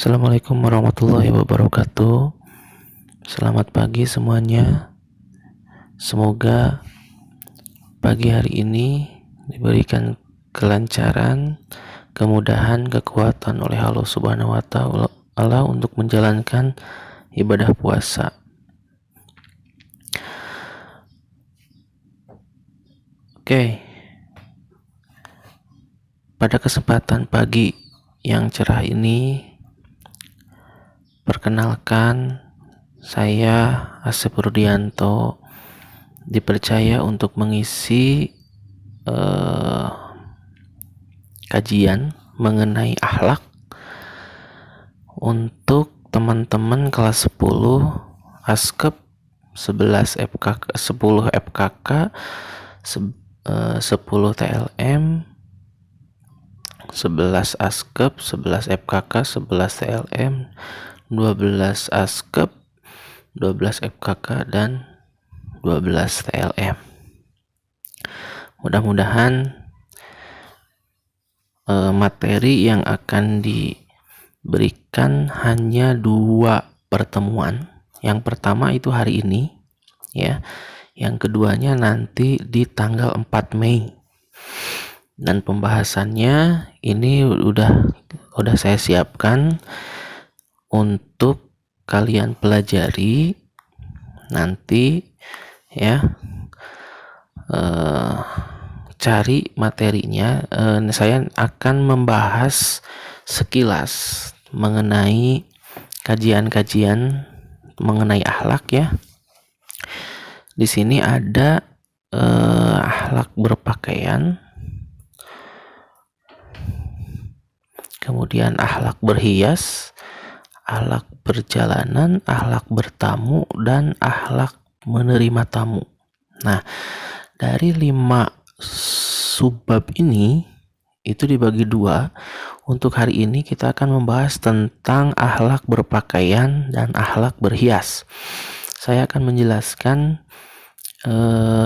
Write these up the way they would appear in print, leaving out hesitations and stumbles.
Assalamualaikum warahmatullahi wabarakatuh. Selamat pagi semuanya. Semoga pagi hari ini diberikan kelancaran, kemudahan, kekuatan oleh Allah Subhanahu wa Ta'ala untuk menjalankan ibadah puasa. Oke. Pada kesempatan pagi yang cerah ini, perkenalkan, saya Asep Rudianto dipercaya untuk mengisi kajian mengenai akhlak untuk teman-teman kelas 10 Askep 11 FKK 10 FKK 10 TLM 11 Askep 11 FKK 11 TLM 12 Askep 12 FKK dan 12 TLM. Mudah-mudahan materi yang akan diberikan hanya 2 pertemuan. Yang pertama itu hari ini, ya. Yang keduanya nanti di tanggal 4 Mei. Dan pembahasannya ini udah saya siapkan untuk kalian pelajari nanti, ya. Cari materinya. Saya akan membahas sekilas mengenai kajian-kajian mengenai akhlak, ya. Di sini ada akhlak berpakaian, kemudian akhlak berhias, akhlak berjalanan, akhlak bertamu, dan akhlak menerima tamu. Nah, dari 5 subbab ini itu dibagi 2. Untuk hari ini kita akan membahas tentang akhlak berpakaian dan akhlak berhias. Saya akan menjelaskan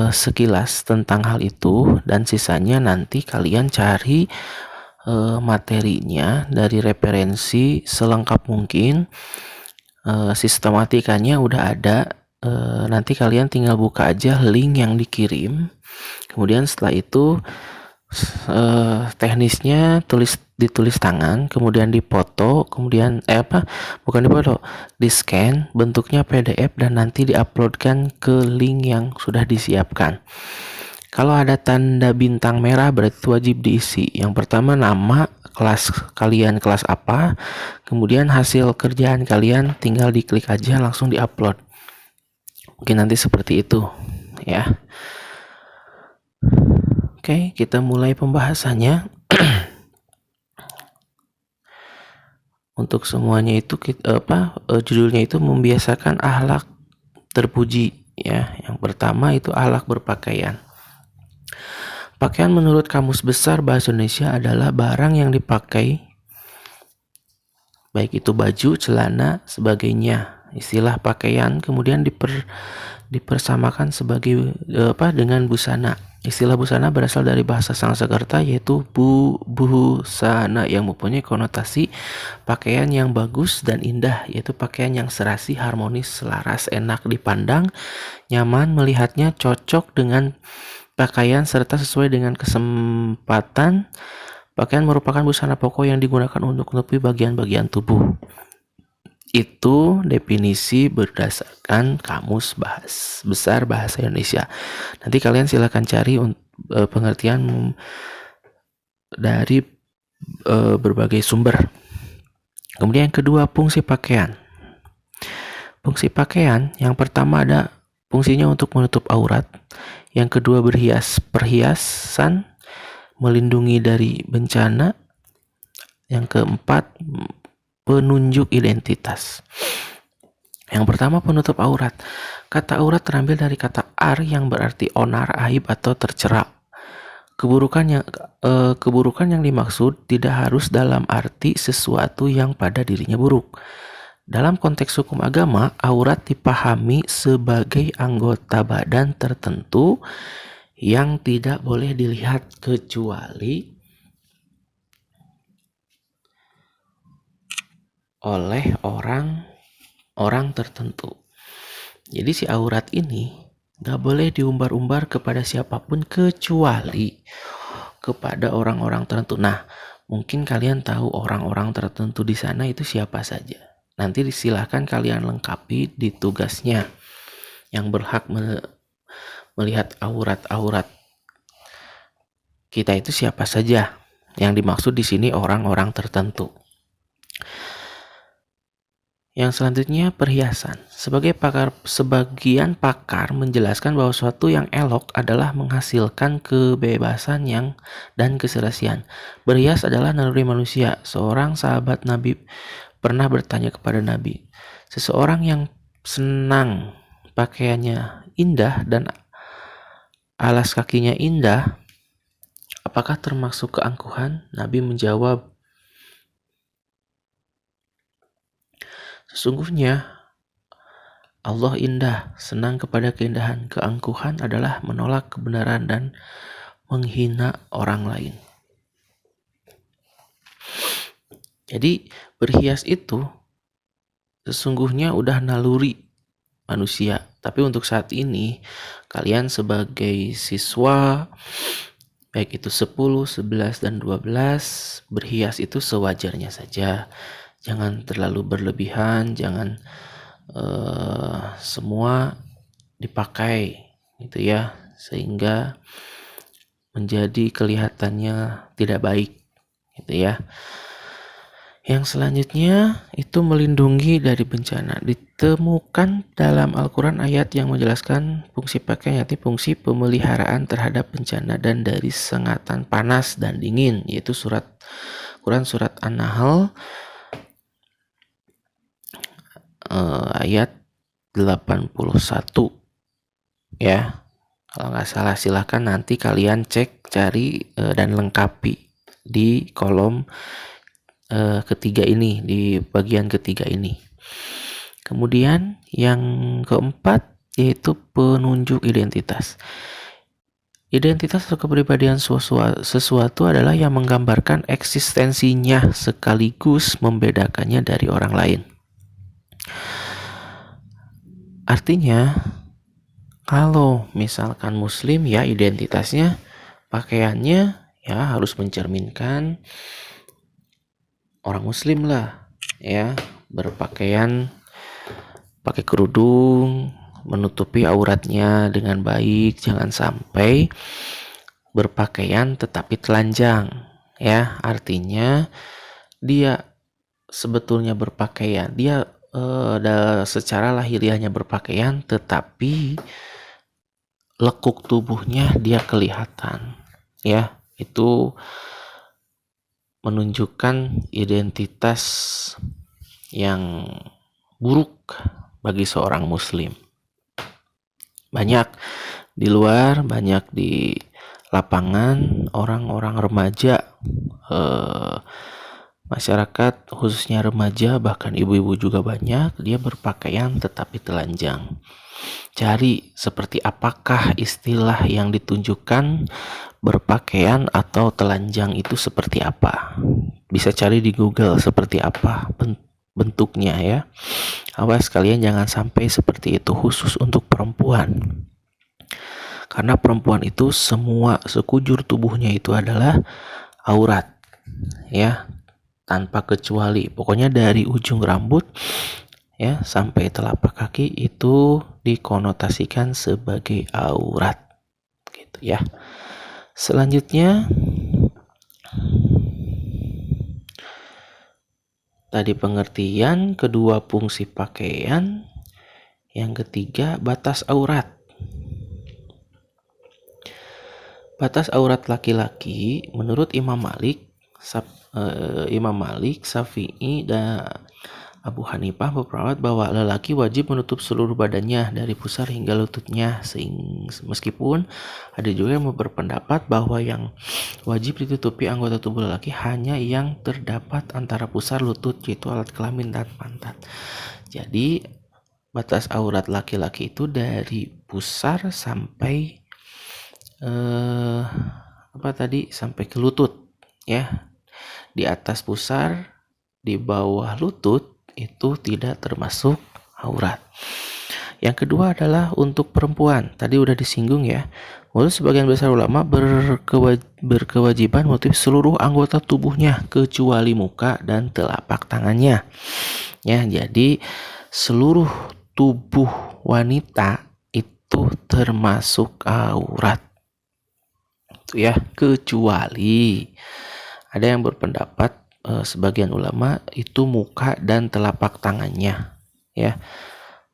sekilas tentang hal itu, dan sisanya nanti kalian cari materinya dari referensi selengkap mungkin. Sistematikanya udah ada. Nanti kalian tinggal buka aja link yang dikirim. Kemudian setelah itu teknisnya ditulis tangan, kemudian dipoto, kemudian bukan dipoto, di scan bentuknya PDF dan nanti diuploadkan ke link yang sudah disiapkan. Kalau ada tanda bintang merah berarti wajib diisi. Yang pertama nama kelas kalian, kelas apa, kemudian hasil kerjaan kalian tinggal diklik aja langsung diupload. Mungkin nanti seperti itu, ya. Oke, kita mulai pembahasannya. Untuk semuanya itu judulnya itu membiasakan akhlak terpuji, ya. Yang pertama itu akhlak berpakaian. Pakaian menurut Kamus Besar Bahasa Indonesia adalah barang yang dipakai, baik itu baju, celana, sebagainya. Istilah pakaian kemudian dipersamakan sebagai dengan busana. Istilah busana berasal dari bahasa Sanskerta yaitu busana yang mempunyai konotasi pakaian yang bagus dan indah, yaitu pakaian yang serasi, harmonis, selaras, enak dipandang, nyaman melihatnya, cocok dengan pakaian serta sesuai dengan kesempatan. Pakaian merupakan busana pokok yang digunakan untuk menutupi bagian-bagian tubuh. Itu definisi berdasarkan Kamus Besar Bahasa Indonesia. Nanti kalian silakan cari pengertian dari berbagai sumber. Kemudian yang kedua, fungsi pakaian. Fungsi pakaian yang pertama ada fungsinya untuk menutup aurat. Yang kedua perhiasan, melindungi dari bencana. Yang keempat, penunjuk identitas. Yang pertama, penutup aurat. Kata aurat terambil dari kata ar yang berarti onar, aib atau tercela. Keburukan yang dimaksud tidak harus dalam arti sesuatu yang pada dirinya buruk. Dalam konteks hukum agama, aurat dipahami sebagai anggota badan tertentu yang tidak boleh dilihat kecuali oleh orang tertentu. Jadi si aurat ini gak boleh diumbar-umbar kepada siapapun kecuali kepada orang-orang tertentu. Nah, mungkin kalian tahu orang-orang tertentu di sana itu siapa saja. Nanti silahkan kalian lengkapi di tugasnya yang berhak melihat aurat-aurat kita itu siapa saja. Yang dimaksud di sini orang-orang tertentu. Yang selanjutnya perhiasan. Sebagian pakar menjelaskan bahwa suatu yang elok adalah menghasilkan kebebasan dan keserasian. Berhias adalah naluri manusia. Seorang sahabat Nabi pernah bertanya kepada Nabi, seseorang yang senang pakaiannya indah dan alas kakinya indah, apakah termasuk keangkuhan? Nabi menjawab, sesungguhnya Allah indah, senang kepada keindahan. Keangkuhan adalah menolak kebenaran dan menghina orang lain. Jadi berhias itu sesungguhnya udah naluri manusia. Tapi untuk saat ini kalian sebagai siswa baik itu 10, 11, dan 12 berhias itu sewajarnya saja. Jangan terlalu berlebihan, jangan semua dipakai gitu ya, sehingga menjadi kelihatannya tidak baik gitu ya. Yang selanjutnya itu melindungi dari bencana. Ditemukan dalam Al-Quran ayat yang menjelaskan fungsi pakaian, yaitu fungsi pemeliharaan terhadap bencana dan dari sengatan panas dan dingin, yaitu Quran surat An-Nahl ayat 81 ya. Kalau nggak salah silahkan nanti kalian cari dan lengkapi di kolom ketiga ini, di bagian ketiga ini. Kemudian yang keempat yaitu penunjuk identitas. Identitas atau kepribadian sesuatu adalah yang menggambarkan eksistensinya sekaligus membedakannya dari orang lain. Artinya, kalau misalkan muslim ya identitasnya pakaiannya ya harus mencerminkan orang muslim lah ya, berpakaian pakai kerudung, menutupi auratnya dengan baik, jangan sampai berpakaian tetapi telanjang ya. Artinya dia sebetulnya berpakaian, dia secara lahiriahnya berpakaian, tetapi lekuk tubuhnya dia kelihatan ya. Itu menunjukkan identitas yang buruk bagi seorang muslim. Banyak di luar, banyak di lapangan, orang-orang remaja, masyarakat khususnya remaja, bahkan ibu-ibu juga banyak, dia berpakaian tetapi telanjang. Cari seperti apakah istilah yang ditunjukkan berpakaian atau telanjang itu seperti apa. Bisa cari di Google seperti apa bentuknya ya. Awas kalian jangan sampai seperti itu, khusus untuk perempuan. Karena perempuan itu semua sekujur tubuhnya itu adalah aurat ya, tanpa kecuali. Pokoknya dari ujung rambut ya sampai telapak kaki itu dikonotasikan sebagai aurat gitu ya. Selanjutnya tadi pengertian, kedua fungsi pakaian, yang ketiga batas aurat. Batas aurat laki-laki menurut Imam Malik, Syafi'i, dan Abu Hanifah berpendapat bahwa lelaki wajib menutup seluruh badannya dari pusar hingga lututnya. Meskipun ada juga yang berpendapat bahwa yang wajib ditutupi anggota tubuh lelaki hanya yang terdapat antara pusar lutut, yaitu alat kelamin dan pantat. Jadi batas aurat laki-laki itu dari pusar sampai sampai ke lutut ya. Di atas pusar, di bawah lutut itu tidak termasuk aurat. Yang kedua adalah untuk perempuan. Tadi udah disinggung ya. Menurut sebagian besar ulama berkewajiban menutup seluruh anggota tubuhnya kecuali muka dan telapak tangannya. Ya, jadi seluruh tubuh wanita itu termasuk aurat. Itu ya, kecuali ada yang berpendapat sebagian ulama itu muka dan telapak tangannya, ya.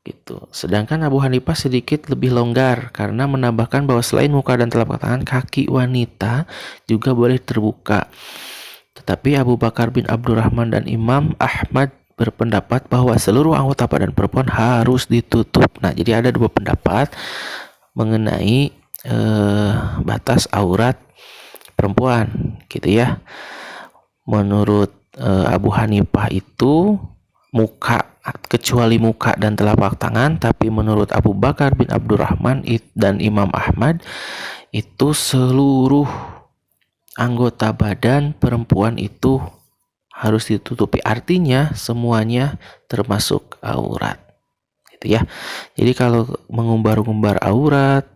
Gitu. Sedangkan Abu Hanifah sedikit lebih longgar karena menambahkan bahwa selain muka dan telapak tangan, kaki wanita juga boleh terbuka. Tetapi Abu Bakar bin Abdurrahman dan Imam Ahmad berpendapat bahwa seluruh anggota badan perempuan harus ditutup. Nah, jadi ada dua pendapat mengenai batas aurat perempuan, gitu ya. Menurut Abu Hanifah itu muka kecuali muka dan telapak tangan, tapi menurut Abu Bakar bin Abdurrahman dan Imam Ahmad itu seluruh anggota badan perempuan itu harus ditutupi, artinya semuanya termasuk aurat, gitu ya. Jadi kalau mengumbar-umbar aurat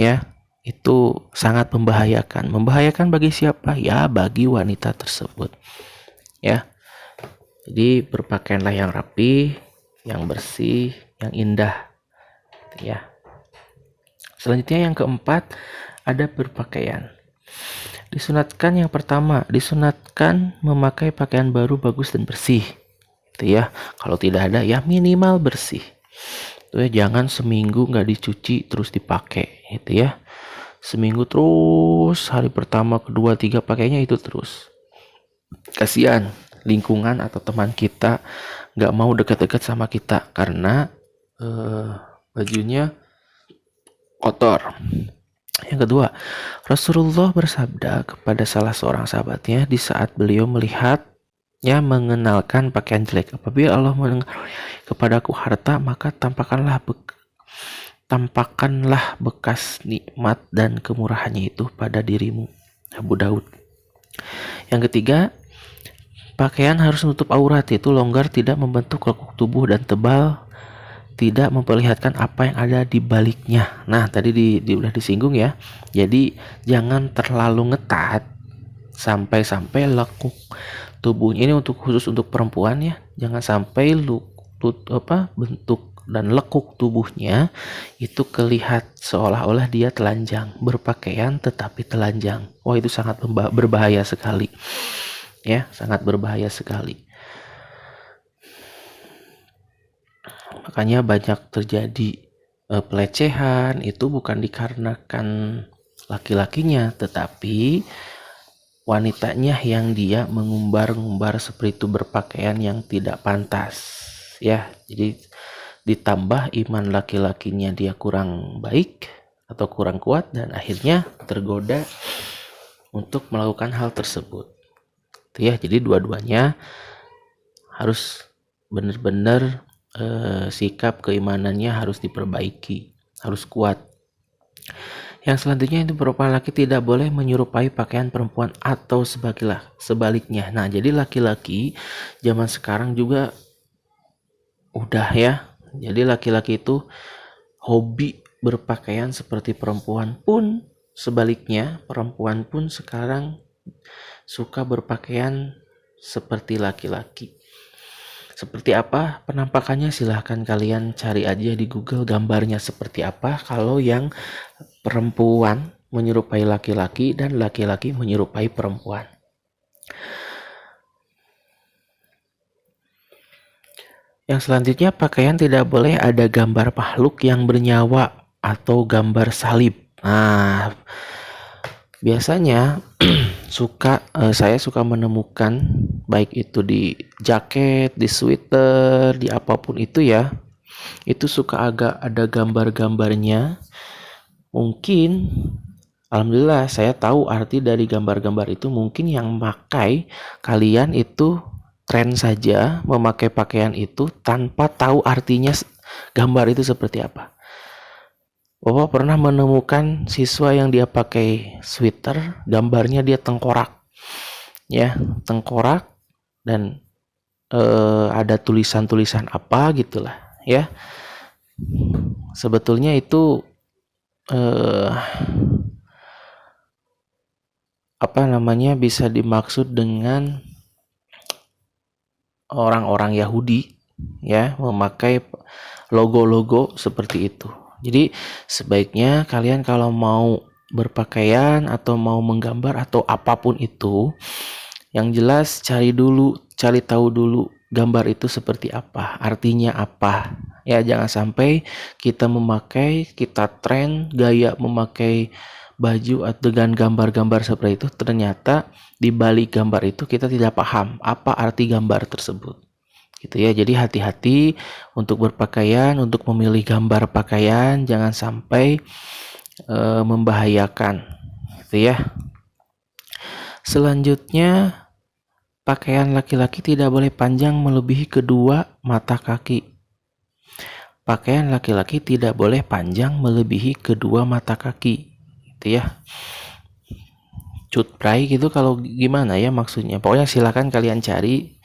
ya itu sangat membahayakan bagi siapa? Ya, bagi wanita tersebut, ya. Jadi berpakaianlah yang rapi, yang bersih, yang indah, gitu ya. Selanjutnya yang keempat, ada berpakaian. Disunatkan yang pertama, disunatkan memakai pakaian baru bagus dan bersih, gitu ya. Kalau tidak ada, ya minimal bersih. Itu ya, jangan seminggu nggak dicuci terus dipakai, gitu ya. Seminggu terus, hari pertama, kedua, tiga pakainya itu terus. Kasihan lingkungan atau teman kita nggak mau dekat-dekat sama kita karena bajunya kotor. Yang kedua, Rasulullah bersabda kepada salah seorang sahabatnya di saat beliau melihatnya mengenalkan pakaian jelek, apabila Allah mengenalkan kepadaku harta, maka tampakkanlah bekas nikmat dan kemurahannya itu pada dirimu. Abu Daud. Yang ketiga, pakaian harus menutup aurat, yaitu longgar, tidak membentuk lekuk tubuh, dan tebal, tidak memperlihatkan apa yang ada di baliknya. Nah, tadi udah disinggung ya. Jadi jangan terlalu ngetat sampai lekuk tubuhnya. Ini khusus untuk perempuan ya. Jangan sampai bentuk dan lekuk tubuhnya itu kelihat seolah-olah dia telanjang, berpakaian tetapi telanjang. Wah, itu sangat berbahaya sekali. Ya, sangat berbahaya sekali. Makanya banyak terjadi pelecehan, itu bukan dikarenakan laki-lakinya, tetapi wanitanya yang dia mengumbar-ngumbar seperti itu, berpakaian yang tidak pantas. Ya, jadi ditambah iman laki-lakinya dia kurang baik atau kurang kuat, dan akhirnya tergoda untuk melakukan hal tersebut. Ya, jadi dua-duanya harus benar-benar sikap keimanannya harus diperbaiki, harus kuat. Yang selanjutnya itu perempuan laki tidak boleh menyerupai pakaian perempuan atau sebaliknya. Nah, jadi laki-laki zaman sekarang juga udah ya. Jadi laki-laki itu hobi berpakaian seperti perempuan, pun sebaliknya perempuan pun sekarang suka berpakaian seperti laki-laki. Seperti apa penampakannya? Silahkan kalian cari aja di Google gambarnya seperti apa. Kalau yang perempuan menyerupai laki-laki dan laki-laki menyerupai perempuan. Yang selanjutnya, pakaian tidak boleh ada gambar makhluk yang bernyawa atau gambar salib. Nah, biasanya saya suka menemukan baik itu di jaket, di sweater, di apapun itu ya, itu suka agak ada gambar-gambarnya. Mungkin alhamdulillah saya tahu arti dari gambar-gambar itu. Mungkin yang pakai kalian itu tren saja memakai pakaian itu tanpa tahu artinya gambar itu seperti apa. Bapak pernah menemukan siswa yang dia pakai sweater, gambarnya dia tengkorak. Ya, tengkorak dan ada tulisan-tulisan apa gitulah ya. Sebetulnya itu bisa dimaksud dengan orang-orang Yahudi ya, memakai logo-logo seperti itu. Jadi sebaiknya kalian kalau mau berpakaian atau mau menggambar atau apapun itu, yang jelas cari tahu dulu gambar itu seperti apa, artinya apa. Ya, jangan sampai kita tren gaya memakai baju dengan gambar-gambar seperti itu, ternyata di balik gambar itu kita tidak paham apa arti gambar tersebut. Gitu ya. Jadi hati-hati untuk berpakaian, untuk memilih gambar pakaian, jangan sampai membahayakan. Gitu ya. Selanjutnya, pakaian laki-laki tidak boleh panjang melebihi kedua mata kaki. Pakaian laki-laki tidak boleh panjang melebihi kedua mata kaki. Gitu ya. Cutpray gitu kalau gimana ya maksudnya. Pokoknya silakan kalian cari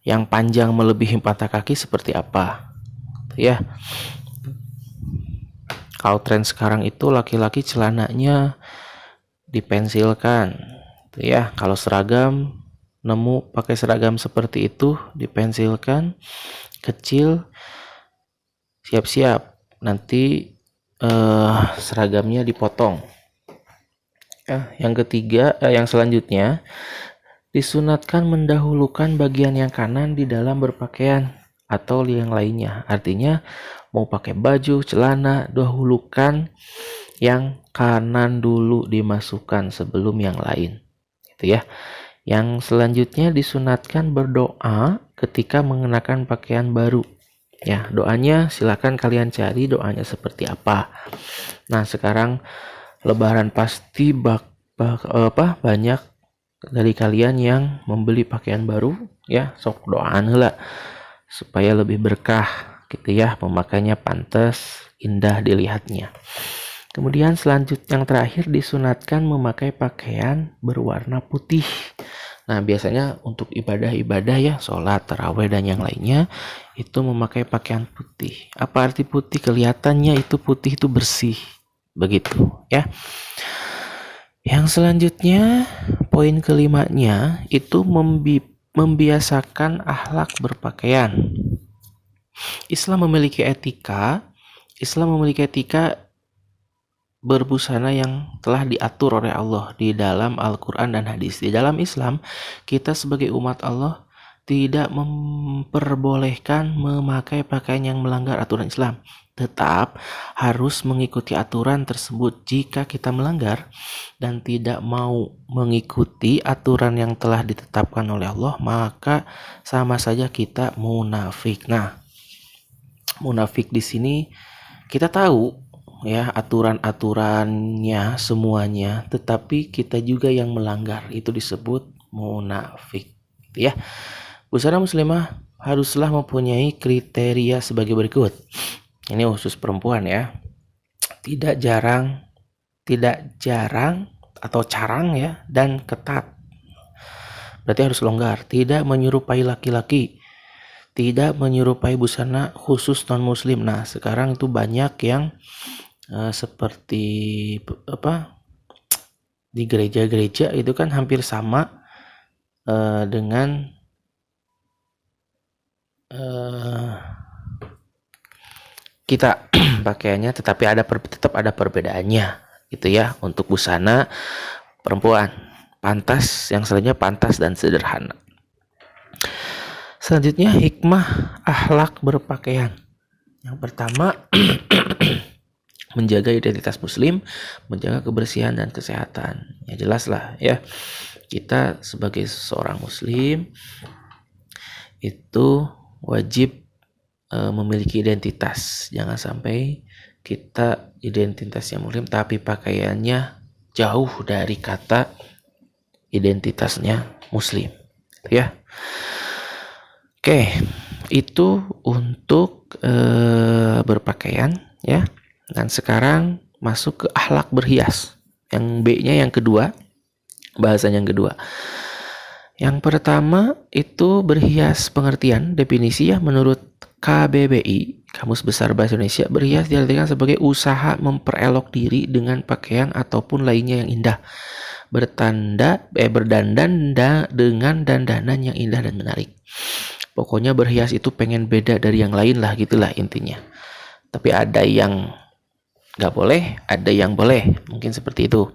yang panjang melebihi mata kaki seperti apa. Gitu ya. Kalau tren sekarang itu laki-laki celananya dipensilkan. Gitu ya. Kalau seragam nemu pakai seragam seperti itu dipensilkan kecil, siap-siap nanti seragamnya dipotong. Yang selanjutnya, disunatkan mendahulukan bagian yang kanan di dalam berpakaian atau yang lainnya. Artinya mau pakai baju, celana, dahulukan yang kanan dulu dimasukkan sebelum yang lain. Gitu ya. Yang selanjutnya disunatkan berdoa ketika mengenakan pakaian baru. Ya, doanya silakan kalian cari doanya seperti apa. Nah, sekarang Lebaran pasti banyak dari kalian yang membeli pakaian baru ya, sok doaan heula supaya lebih berkah gitu ya, pemakainya pantas, indah dilihatnya. Kemudian selanjutnya yang terakhir disunatkan memakai pakaian berwarna putih. Nah, biasanya untuk ibadah-ibadah ya, sholat, tarawih dan yang lainnya itu memakai pakaian putih. Apa arti putih? Kelihatannya itu putih itu bersih. Begitu ya. Yang selanjutnya poin kelimanya itu membiasakan akhlak berpakaian. Islam memiliki etika berbusana yang telah diatur oleh Allah di dalam Al-Quran dan hadis. Di dalam Islam, kita sebagai umat Allah tidak memperbolehkan memakai pakaian yang melanggar aturan Islam. Tetap harus mengikuti aturan tersebut. Jika kita melanggar dan tidak mau mengikuti aturan yang telah ditetapkan oleh Allah, maka sama saja kita munafik. Nah, munafik di sini kita tahu ya aturan-aturannya semuanya, tetapi kita juga yang melanggar, itu disebut munafik. Gitu ya. Busana muslimah haruslah mempunyai kriteria sebagai berikut. Ini khusus perempuan ya. Tidak jarang atau carang ya, dan ketat. Berarti harus longgar, tidak menyerupai laki-laki, tidak menyerupai busana khusus non muslim. Nah, sekarang itu banyak yang seperti di gereja-gereja itu kan hampir sama dengan kita pakaiannya, tetapi tetap ada perbedaannya gitu ya. Untuk busana perempuan pantas, yang selanjutnya pantas dan sederhana. Selanjutnya hikmah akhlak berpakaian. Yang pertama menjaga identitas muslim, menjaga kebersihan dan kesehatan. Ya jelas lah ya, kita sebagai seorang muslim itu wajib memiliki identitas. Jangan sampai kita identitasnya muslim tapi pakaiannya jauh dari kata identitasnya muslim ya. Oke, itu untuk berpakaian ya. Dan sekarang masuk ke akhlak berhias. Yang B-nya yang kedua, bahasan yang kedua. Yang pertama itu berhias pengertian definisi ya, menurut KBBI, Kamus Besar Bahasa Indonesia, berhias diartikan sebagai usaha memperelok diri dengan pakaian ataupun lainnya yang indah. Berdandan dengan dandanan yang indah dan menarik. Pokoknya berhias itu pengen beda dari yang lain lah, gitulah intinya. Tapi ada yang nggak boleh, ada yang boleh, mungkin seperti itu.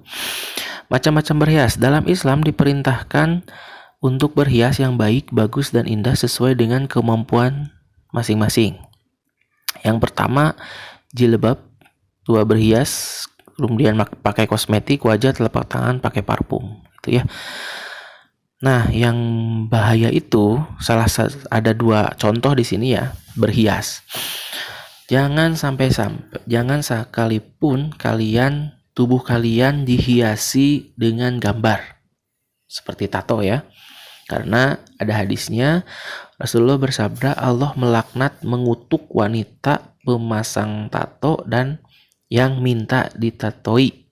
Macam-macam berhias dalam Islam diperintahkan untuk berhias yang baik, bagus, dan indah sesuai dengan kemampuan masing-masing. Yang pertama, jilbab, dua berhias, kemudian pakai kosmetik, wajah, telapak tangan, pakai parfum, gitu ya. Nah, yang bahaya itu ada dua contoh di sini ya, berhias. Jangan sekalipun tubuh kalian dihiasi dengan gambar seperti tato ya. Karena ada hadisnya, Rasulullah bersabda, Allah melaknat, mengutuk wanita pemasang tato dan yang minta ditatoi.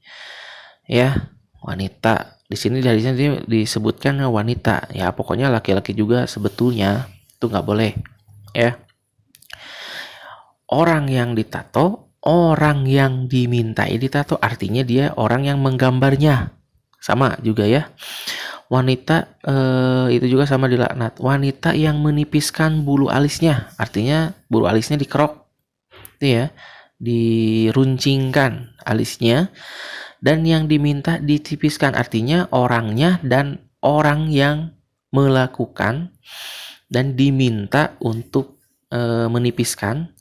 Ya, wanita. Di sini dari sini disebutkan wanita. Ya, pokoknya laki-laki juga sebetulnya itu nggak boleh. Ya. Orang yang ditato, orang yang dimintai ditato, artinya dia orang yang menggambarnya. Sama juga ya. Wanita itu juga sama dilaknat. Wanita yang menipiskan bulu alisnya, artinya bulu alisnya dikerok, itu ya, diruncingkan alisnya, dan yang diminta ditipiskan, artinya orangnya dan orang yang melakukan dan diminta untuk menipiskan.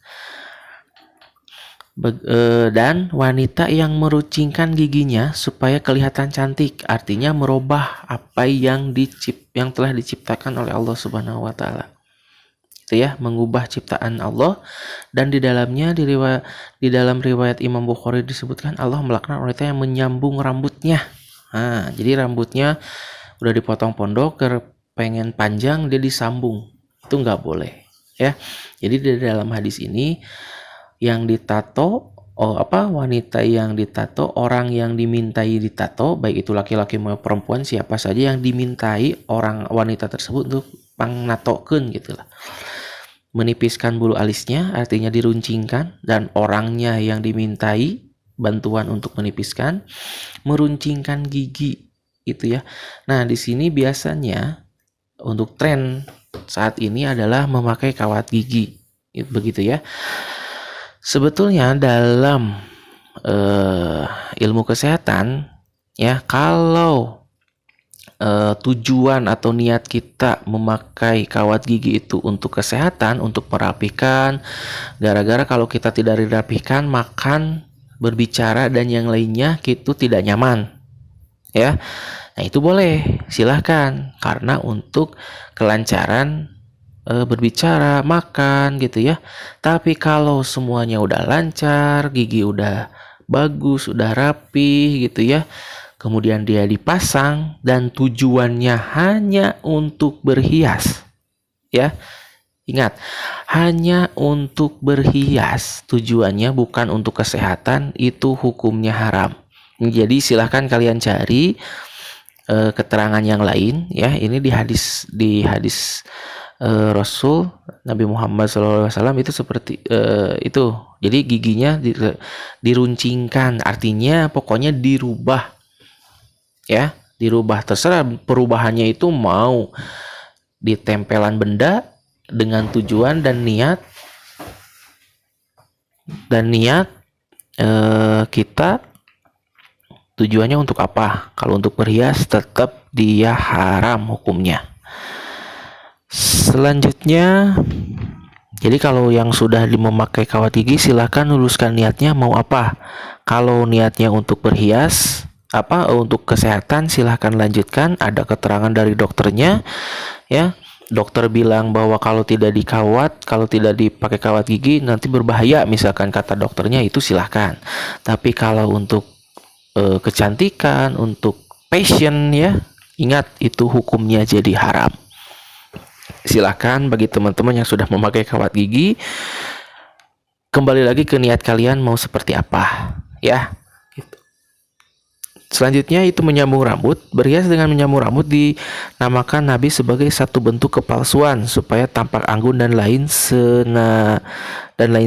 Dan wanita yang meruncingkan giginya supaya kelihatan cantik, artinya merubah apa yang telah diciptakan oleh Allah Subhanahu wa taala. Itu ya, mengubah ciptaan Allah. Dan di dalamnya di dalam riwayat Imam Bukhari disebutkan Allah melaknat wanita yang menyambung rambutnya. Nah, jadi rambutnya udah dipotong pondok, pengen panjang dia disambung. Itu nggak boleh ya. Jadi di dalam hadis ini yang ditato, wanita yang ditato, orang yang dimintai ditato, baik itu laki-laki maupun perempuan, siapa saja yang dimintai wanita tersebut untuk pangnatokeun gitulah. Menipiskan bulu alisnya, artinya diruncingkan, dan orangnya yang dimintai bantuan untuk menipiskan, meruncingkan gigi itu ya. Nah, di sini biasanya untuk tren saat ini adalah memakai kawat gigi. Begitu ya. Sebetulnya dalam ilmu kesehatan ya, kalau tujuan atau niat kita memakai kawat gigi itu untuk kesehatan, untuk merapikan, gara-gara kalau kita tidak dirapikan, makan, berbicara, dan yang lainnya itu tidak nyaman ya. Nah, itu boleh, silahkan, karena untuk kelancaran berbicara, makan gitu ya. Tapi kalau semuanya udah lancar, gigi udah bagus, udah rapi gitu ya, kemudian dia dipasang dan tujuannya hanya untuk berhias ya. Ingat, hanya untuk berhias, tujuannya bukan untuk kesehatan, itu hukumnya haram. Jadi silahkan kalian cari keterangan yang lain ya. Ini di hadis Rasul Nabi Muhammad SAW itu seperti itu. Jadi giginya diruncingkan, artinya pokoknya dirubah ya, dirubah. Terserah perubahannya itu mau ditempelan benda dengan tujuan dan niat kita tujuannya untuk apa. Kalau untuk berhias tetap dia haram hukumnya. Selanjutnya, jadi kalau yang sudah memakai kawat gigi, silahkan luruskan niatnya mau apa. Kalau niatnya untuk berhias, untuk kesehatan, silahkan lanjutkan. Ada keterangan dari dokternya ya. Dokter bilang bahwa kalau tidak dikawat, kalau tidak dipakai kawat gigi nanti berbahaya, misalkan kata dokternya, itu silahkan. Tapi kalau untuk kecantikan, untuk passion ya, ingat itu hukumnya jadi haram. Silahkan bagi teman-teman yang sudah memakai kawat gigi, kembali lagi ke niat kalian mau seperti apa ya gitu. Selanjutnya itu menyambung rambut. Berhias dengan menyambung rambut dinamakan Nabi sebagai satu bentuk kepalsuan supaya tampak anggun dan lain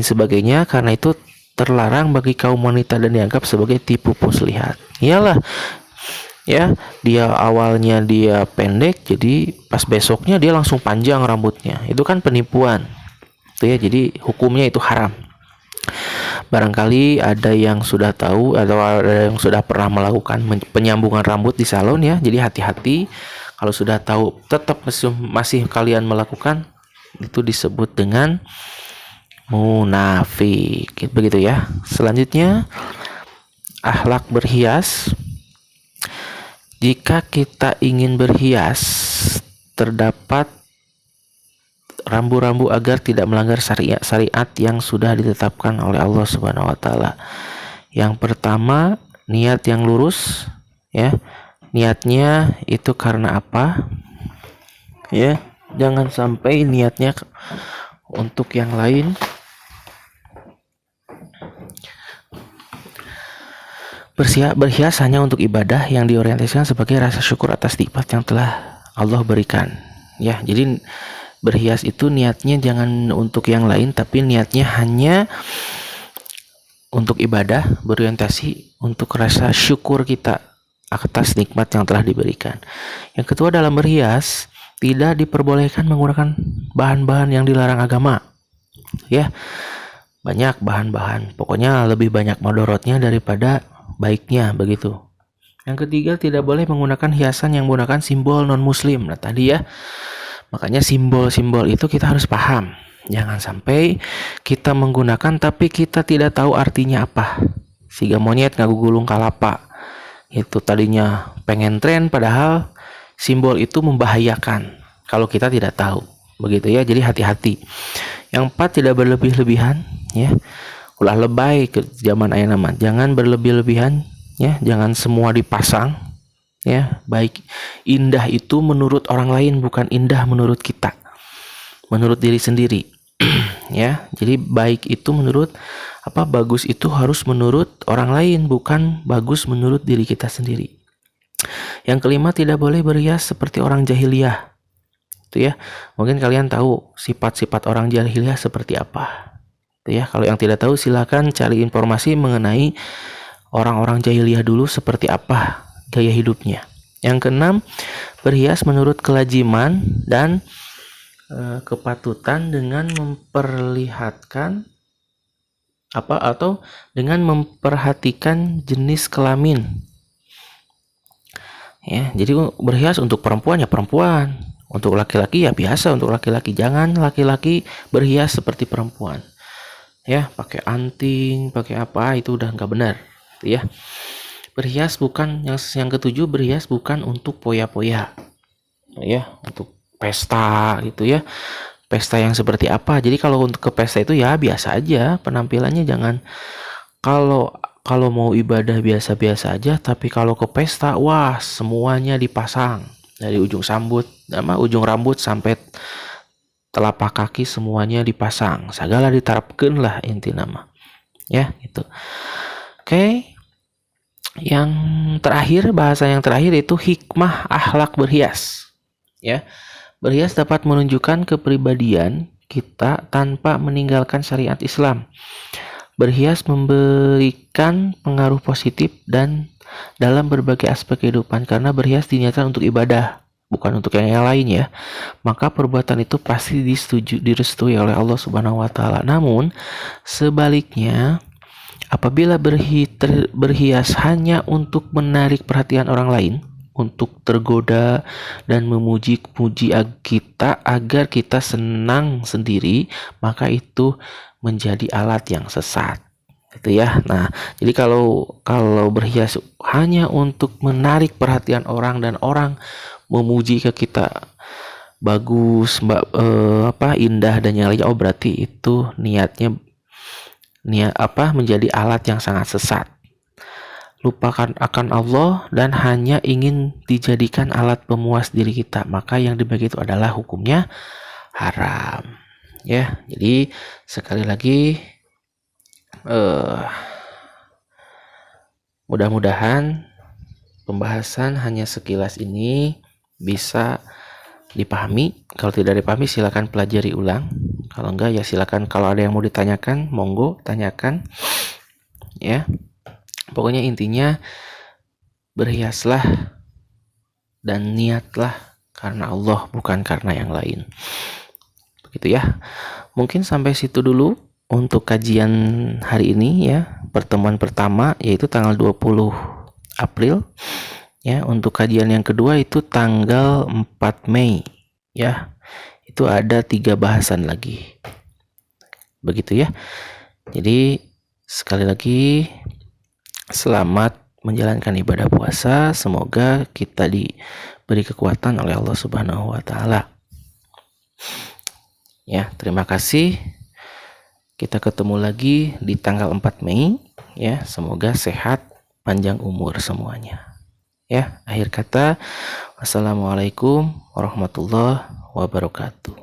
sebagainya. Karena itu terlarang bagi kaum wanita dan dianggap sebagai tipu muslihat. Iyalah, ya, dia awalnya dia pendek, jadi pas besoknya dia langsung panjang rambutnya. Itu kan penipuan. Itu ya, jadi hukumnya itu haram. Barangkali ada yang sudah tahu atau ada yang sudah pernah melakukan penyambungan rambut di salon ya. Jadi hati-hati, kalau sudah tahu tetap masih kalian melakukan, itu disebut dengan munafik. Begitu ya. Selanjutnya, akhlak berhias. Jika kita ingin berhias, terdapat rambu-rambu agar tidak melanggar syariat yang sudah ditetapkan oleh Allah Subhanahu wa taala. Yang pertama, niat yang lurus, ya. Niatnya itu karena apa? Ya, jangan sampai niatnya untuk yang lain. Berhias hanya untuk ibadah yang diorientasikan sebagai rasa syukur atas nikmat yang telah Allah berikan. Ya, jadi berhias itu niatnya jangan untuk yang lain, tapi niatnya hanya untuk ibadah, berorientasi untuk rasa syukur kita atas nikmat yang telah diberikan. Yang kedua, dalam berhias tidak diperbolehkan menggunakan bahan-bahan yang dilarang agama. Ya, banyak bahan-bahan, pokoknya lebih banyak madorotnya daripada baiknya, begitu. Yang ketiga, tidak boleh menggunakan hiasan yang menggunakan simbol non-muslim. Nah tadi ya, makanya simbol-simbol itu kita harus paham. Jangan sampai kita menggunakan tapi kita tidak tahu artinya apa. Siga monyet ngaku gulung kalapa. Itu tadinya pengen tren, padahal simbol itu membahayakan kalau kita tidak tahu. Begitu ya, jadi hati-hati. Yang 4, tidak berlebih-lebihan. Ya, ulah lebay ke zaman aya nama. Jangan berlebih-lebihan. Ya, jangan semua dipasang. Ya, baik indah itu menurut orang lain, bukan indah menurut kita, menurut diri sendiri. Ya, jadi baik itu menurut bagus itu harus menurut orang lain, bukan bagus menurut diri kita sendiri. Yang kelima, tidak boleh berhias seperti orang jahiliyah. Itu ya, mungkin kalian tahu sifat-sifat orang jahiliyah seperti apa. Itu ya, kalau yang tidak tahu silakan cari informasi mengenai orang-orang jahiliyah dulu seperti apa gaya hidupnya. Yang keenam, berhias menurut kelaziman dan kepatutan dengan memperlihatkan atau dengan memperhatikan jenis kelamin. Ya, jadi berhias untuk perempuan ya perempuan, untuk laki-laki ya biasa untuk laki-laki. Jangan laki-laki berhias seperti perempuan. Ya, pakai anting, pakai apa, itu udah nggak benar, ya. Berhias bukan yang ketujuh, berhias bukan untuk poya-poya, ya, untuk pesta gitu ya. Pesta yang seperti apa? Jadi kalau untuk ke pesta itu ya biasa aja penampilannya, jangan kalau mau ibadah biasa-biasa aja, tapi kalau ke pesta wah semuanya dipasang dari ujung rambut sampai telapak kaki semuanya dipasang, segala diterapkan lah inti nama, ya gitu. Oke. Yang terakhir, bahasa yang terakhir itu hikmah akhlak berhias. Ya, berhias dapat menunjukkan kepribadian kita tanpa meninggalkan syariat Islam. Berhias memberikan pengaruh positif dan dalam berbagai aspek kehidupan, karena berhias diniatkan untuk ibadah, bukan untuk yang lain ya. Maka perbuatan itu pasti direstui oleh Allah Subhanahu wa taala. Namun sebaliknya, apabila berhias hanya untuk menarik perhatian orang lain, untuk tergoda dan memuji-puji kita agar kita senang sendiri, maka itu menjadi alat yang sesat. Gitu ya. Nah, jadi kalau berhias hanya untuk menarik perhatian orang dan orang memuji ke kita bagus, indah dan yang lainnya, berarti itu niatnya menjadi alat yang sangat sesat. Lupakan akan Allah dan hanya ingin dijadikan alat pemuas diri kita, maka yang demikian itu adalah hukumnya haram. Ya, jadi sekali lagi mudah-mudahan pembahasan hanya sekilas ini bisa dipahami. Kalau tidak dipahami silakan pelajari ulang. Kalau enggak ya silakan, kalau ada yang mau ditanyakan monggo tanyakan ya. Pokoknya intinya berhiaslah dan niatlah karena Allah, bukan karena yang lain. Begitu ya. Mungkin sampai situ dulu untuk kajian hari ini ya. Pertemuan pertama yaitu tanggal 20 April ya. Untuk kajian yang kedua itu tanggal 4 Mei ya. Itu ada 3 bahasan lagi. Begitu ya. Jadi sekali lagi selamat menjalankan ibadah puasa. Semoga kita diberi kekuatan oleh Allah Subhanahu wa taala. Ya, terima kasih. Kita ketemu lagi di tanggal 4 Mei ya. Semoga sehat, panjang umur semuanya. Ya, akhir kata, wassalamualaikum warahmatullahi wabarakatuh.